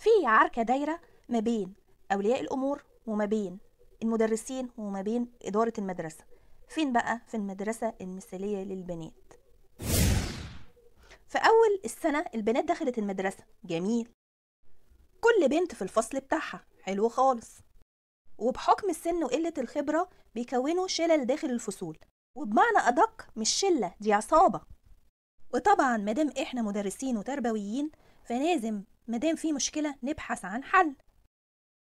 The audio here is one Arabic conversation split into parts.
في عركة دايرة ما بين أولياء الأمور وما بين المدرسين وما بين إدارة المدرسة. فين بقى؟ في المدرسة المثالية للبنات. في أول السنة البنات دخلت المدرسة، جميل، كل بنت في الفصل بتاعها، حلو خالص. وبحكم السن وقلة الخبرة بيكونوا شلل داخل الفصول، وبمعنى أدق مش شلة، دي عصابة. وطبعا مادام احنا مدرسين وتربويين فلازم مادام في مشكلة نبحث عن حل.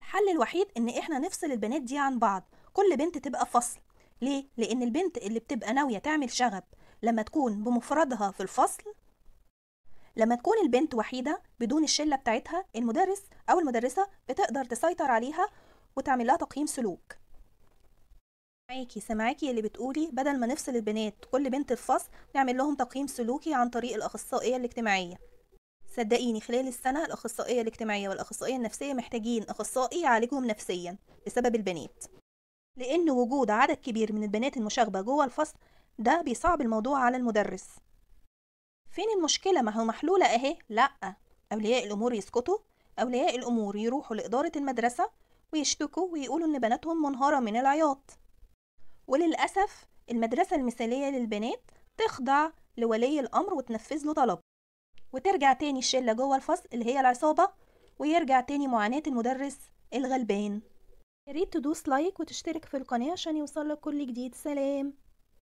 الحل الوحيد ان احنا نفصل البنات دي عن بعض، كل بنت تبقى فصل. ليه؟ لان البنت اللي بتبقى ناوية تعمل شغب لما تكون بمفردها في الفصل، لما تكون البنت وحيدة بدون الشلة بتاعتها، المدرس او المدرسة بتقدر تسيطر عليها وتعمل لها تقييم سلوك. سامعاكي اللي بتقولي بدل ما نفصل البنات كل بنت في فصل نعمل لهم تقييم سلوكي عن طريق الأخصائية الاجتماعية. صدقيني خلال السنة الأخصائية الاجتماعية والأخصائية النفسية محتاجين أخصائي يعالجهم نفسيا بسبب البنات، لأن وجود عدد كبير من البنات المشاغبة جوه الفصل ده بيصعب الموضوع على المدرس. فين المشكلة؟ ما هو محلولة أهي. لأ، أولياء الأمور يسكتوا، أولياء الأمور يروحوا لإدارة المدرسة ويشتكوا ويقولوا إن بناتهم منهارة من العياط. وللأسف المدرسة المثالية للبنات تخضع لولي الأمر وتنفذ له طلب، وترجع تاني الشلة جوه الفصل اللي هي العصابة، ويرجع تاني معاناة المدرس الغلبان. ياريت تدوس لايك وتشترك في القناة عشان يوصلك كل جديد. سلام.